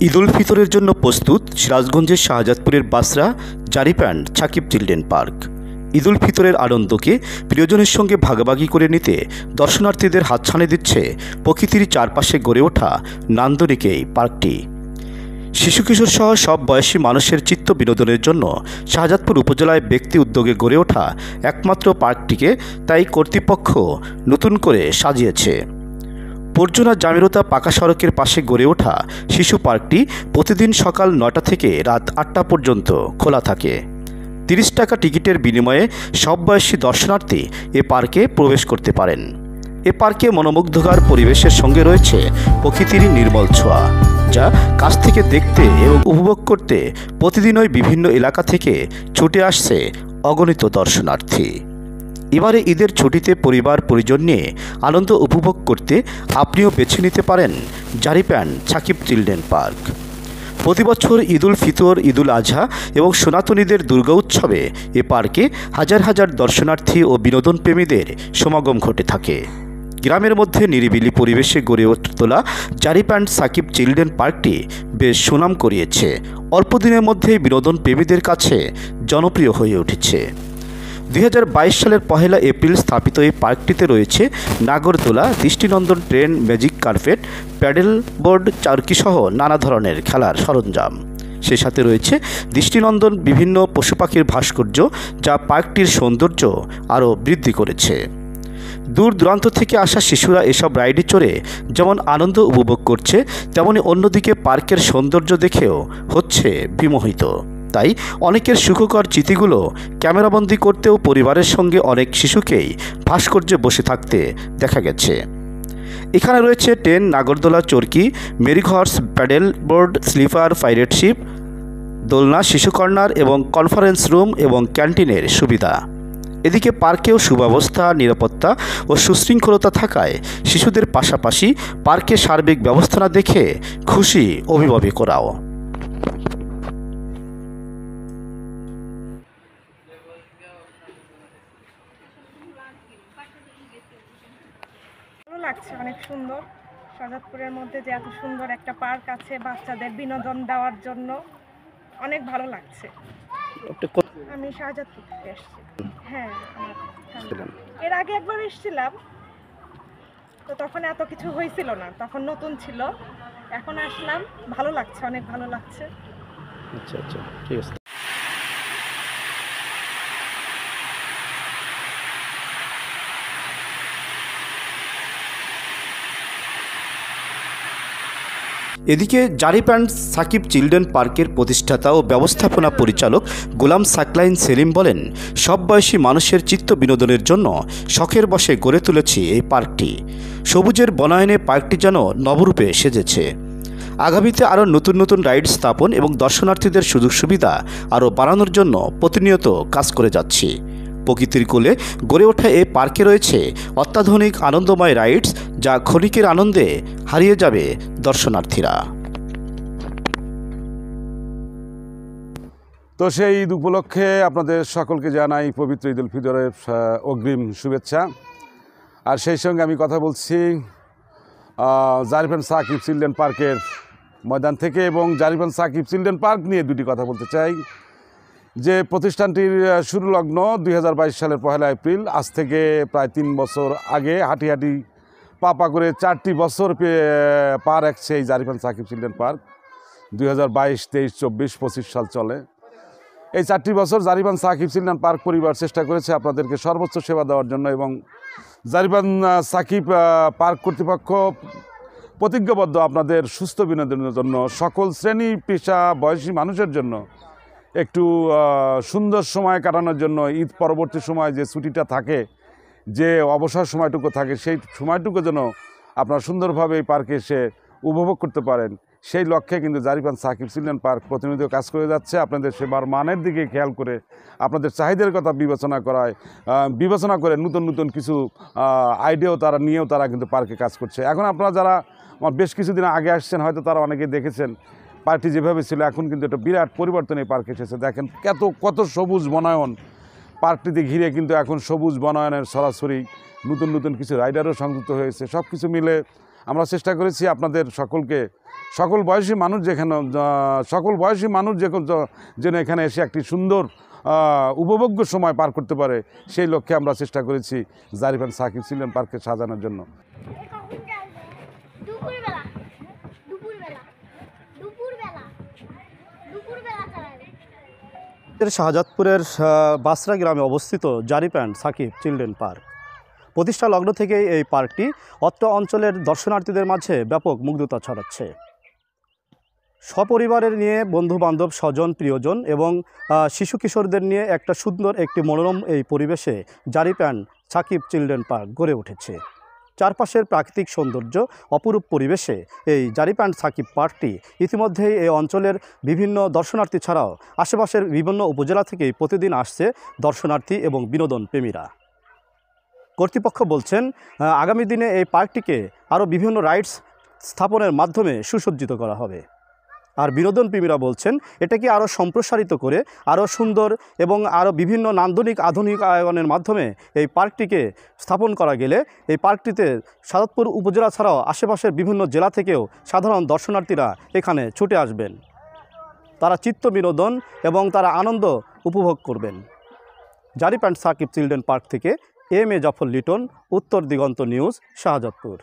ঈদ উল ফিতরের জন্য প্রস্তুত সিরাজগঞ্জের শাহজাদপুরের বাসরা জারিপ্যান্ড সাকিব চিলড্রেন পার্ক। ঈদ উল ফিতরের আনন্দকে প্রিয়জনের সঙ্গে ভাগাভাগি করে নিতে দর্শনার্থীদের হাতছানি দিচ্ছে প্রকৃতির চারপাশে গড়ে ওঠা নান্দনিক এই পার্কটি। শিশু কিশোর সহ সব বয়সী মানুষের চিত্ত বিনোদনের জন্য শাহজাদপুর উপজেলায় ব্যক্তি উদ্যোগে গড়ে ওঠা একমাত্র পার্কটিকে তাই কর্তৃপক্ষ নতুন করে সাজিয়েছে। পর্যুনা জামিরতা পাকা সড়কের পাশে গড়ে ওঠা শিশু পার্কটি প্রতিদিন সকাল ৯টা থেকে রাত ৮টা পর্যন্ত খোলা থাকে। ৩০ টাকা টিকিটের বিনিময়ে সব বয়সী দর্শনার্থী এ পার্কে প্রবেশ করতে পারেন। এ পার্কে মনোমুগ্ধকর পরিবেশের সঙ্গে রয়েছে প্রকৃতির নির্মল ছোঁয়া, যা কাছ থেকে দেখতে এবং উপভোগ করতে প্রতিদিনই বিভিন্ন এলাকা থেকে ছুটে আসছে অগণিত দর্শনার্থী। এবারে ঈদের ছুটিতে পরিবার পরিজন নিয়ে আনন্দ উপভোগ করতে আপনিও বেছে নিতে পারেন জারিপ্যান্ড সাকিব চিলড্রেন পার্ক। প্রতি বছর ঈদ উল ফিতর, ঈদ উল আজহা এবং সনাতনীদের দুর্গা উৎসবে এ পার্কে হাজার হাজার দর্শনার্থী ও বিনোদন প্রেমীদের সমাগম ঘটে থাকে। গ্রামের মধ্যে নিরিবিলি পরিবেশে গড়ে তোলা জারিপ্যান্ড সাকিব চিলড্রেন পার্কটি বেশ সুনাম করিয়েছে। অল্প দিনের মধ্যেই বিনোদন প্রেমীদের কাছে জনপ্রিয় হয়ে উঠেছে। ২০২২ সালের ১ এপ্রিল স্থাপিত এই পার্কটিতে রয়েছে নাগরদোলা, দৃষ্টিনন্দন train, magic carpet, paddle board, চারকিসহ নানা ধরনের খেলার সরঞ্জাম। সে সাথে রয়েছে দৃষ্টিনন্দন বিভিন্ন পশু পাখির ভাস্কর্য, যা পার্কটির সৌন্দর্য আরও বৃদ্ধি করেছে। দূর দূরান্ত থেকে আসা শিশুরা এসব রাইডে চড়ে যেমন আনন্দ উপভোগ করছে, তেমনি অন্যদিকে পার্কের সৌন্দর্য দেখেও হচ্ছে বিমোহিত। তাই অনেকের সুখকর স্মৃতিগুলো ক্যামেরাবন্দি করতেও পরিবারের সঙ্গে অনেক শিশুকেই ভাস্কর্যে বসে থাকতে দেখা গেছে। এখানে রয়েছে ট্রেন, নাগরদোলা, চরকি, মেরিঘর্স, paddle board, slipper, pirate ship, দোলনা, শিশু কর্নার এবং কনফারেন্স রুম এবং ক্যান্টিনের সুবিধা। এদিকে পার্কেও সুব্যবস্থা, নিরাপত্তা ও সুশৃঙ্খলতা থাকায় শিশুদের পাশাপাশি পার্কে সার্বিক ব্যবস্থা দেখে খুশি অভিভাবকরাও। ভালো লাগছে, অনেক সুন্দর। শাহজাদপুরের মধ্যে যে এত সুন্দর একটা পার্ক আছে বাচ্চাদের বিনোদন দেওয়ার জন্য, অনেক ভালো লাগছে। আমি শাহজাদপুর থেকে এসেছি। হ্যাঁ, এর আগে একবার এসেছিলাম, তো তখন এত কিছু হয়েছিল না, তখন নতুন ছিল। এখন আসলাম, ভালো লাগছে, অনেক ভালো লাগছে। আচ্ছা আচ্ছা, ঠিক আছে। এদিকে জারিপ্যান্ড সাকিব চিলড্রেন পার্কের প্রতিষ্ঠাতা ও ব্যবস্থাপনা পরিচালক গোলাম সাকলাইন সেলিম বলেন, সব বয়সী মানুষের চিত্ত বিনোদনের জন্য শখের বশে গড়ে তুলেছি এই পার্কটি। সবুজের বনায়নে পার্কটি যেন নবরূপে সেজেছে। আগামীতে আরও নতুন নতুন রাইড স্থাপন এবং দর্শনার্থীদের সুযোগ সুবিধা আরও বাড়ানোর জন্য প্রতিনিয়ত কাজ করে যাচ্ছি। প্রকৃতির কোলে গড়ে ওঠা এই পার্কে রয়েছে অত্যাধুনিক আনন্দময় রাইডস, যা ক্ষণিকের আনন্দে হারিয়ে যাবে দর্শনার্থীরা। তো সেই ঈদ উপলক্ষে আপনাদের সকলকে জানাই পবিত্র ঈদ উল ফিতরের অগ্রিম শুভেচ্ছা। আর সেই সঙ্গে আমি কথা বলছি জারিপ্যান্ড সাকিব চিলড্রেন পার্কের ময়দান থেকে, এবং জারিপ্যান্ড সাকিব চিলড্রেন পার্ক নিয়ে দুটি কথা বলতে চাই। যে প্রতিষ্ঠানটির শুরু লগ্ন ২০২২ সালের ১ এপ্রিল, আজ থেকে প্রায় ৩ বছর আগে হাঁটি হাঁটি পা করে ৪টি বছর পা রাখছে এই জারিপ্যান্ড সাকিব চিলড্রেন পার্ক। ২০২২, ২৩, ২৪, ২৫ সাল চলে। এই ৪টি বছর জারিপ্যান্ড সাকিব চিলড্রেন পার্ক পরিবার চেষ্টা করেছে আপনাদেরকে সর্বোচ্চ সেবা দেওয়ার জন্য, এবং জারিপ্যান্ড সাকিব পার্ক কর্তৃপক্ষ প্রতিজ্ঞাবদ্ধ আপনাদের সুস্থ বিনোদনের জন্য, সকল শ্রেণী পেশা বয়সী মানুষের জন্য একটু সুন্দর সময় কাটানোর জন্য, ঈদ পরবর্তী সময় যে ছুটিটা থাকে, যে অবসর সময়টুকু থাকে, সেই সময়টুকু যেন আপনারা সুন্দরভাবে এই পার্কে এসে উপভোগ করতে পারেন, সেই লক্ষ্যে কিন্তু জারিপ্যান্ড সাকিব চিলড্রেন পার্ক প্রতিনিয়ত কাজ করে যাচ্ছে। আপনাদের সেবার মানের দিকে খেয়াল করে, আপনাদের চাহিদার কথা বিবেচনা করে নতুন নতুন কিছু আইডিয়াও তারা নিয়েও তারা কিন্তু পার্কে কাজ করছে। এখন আপনারা যারা বেশ কিছুদিন আগে আসছেন, হয়তো তারা অনেকেই দেখেছেন পার্কটি যেভাবে ছিল, এখন কিন্তু একটা বিরাট পরিবর্তন এই পার্কে এসেছে। দেখেন কত সবুজ বনায়ন, পার্কটিতে ঘিরে কিন্তু এখন সবুজ বনায়নের সরাসরি নতুন নতুন কিছু রাইডারও সংযুক্ত হয়েছে। সব কিছু মিলে আমরা চেষ্টা করেছি আপনাদের সকল বয়সী মানুষ যেন এখানে এসে একটি সুন্দর উপভোগ্য সময় পার করতে পারে, সেই লক্ষ্যে আমরা চেষ্টা করেছি জারিফ অ্যান্ড সাকিব চিলড্রেন পার্ককে সাজানোর জন্য। শাহজাদপুরের বাসরা গ্রামে অবস্থিত Jarif and Sakib children park প্রতিষ্ঠা লগ্ন থেকেই এই পার্কটি অত্র অঞ্চলের দর্শনার্থীদের মাঝে ব্যাপক মুগ্ধতা ছড়াচ্ছে। সপরিবারের নিয়ে বন্ধুবান্ধব, স্বজন, প্রিয়জন এবং শিশু কিশোরদের নিয়ে একটা সুন্দর একটি মনোরম এই পরিবেশে Jarif and Sakib children park গড়ে উঠেছে। চারপাশের প্রাকৃতিক সৌন্দর্য, অপরূপ পরিবেশে এই জারিফ অ্যান্ড সাকিব পার্কটি ইতিমধ্যেই এই অঞ্চলের বিভিন্ন দর্শনার্থী ছাড়াও আশেপাশের বিভিন্ন উপজেলা থেকেই প্রতিদিন আসছে দর্শনার্থী এবং বিনোদন প্রেমীরা। কর্তৃপক্ষ বলছেন আগামী দিনে এই পার্কটিকে আরও বিভিন্ন রাইডস স্থাপনের মাধ্যমে সুসজ্জিত করা হবে। আর বিনোদন প্রেমীরা বলছেন এটাকে আরও সম্প্রসারিত করে আরও সুন্দর এবং আরও বিভিন্ন নান্দনিক আধুনিক আয়োজনের মাধ্যমে এই পার্কটিকে স্থাপন করা গেলে এই পার্কটিতে শাহজাদপুর উপজেলা ছাড়াও আশেপাশের বিভিন্ন জেলা থেকেও সাধারণ দর্শনার্থীরা এখানে ছুটে আসবেন। তারা চিত্ত বিনোদন এবং তারা আনন্দ উপভোগ করবেন। Jarif and Sakib children park থেকে M A Jafar Liton, Uttar Diganta news, Shahzadpur.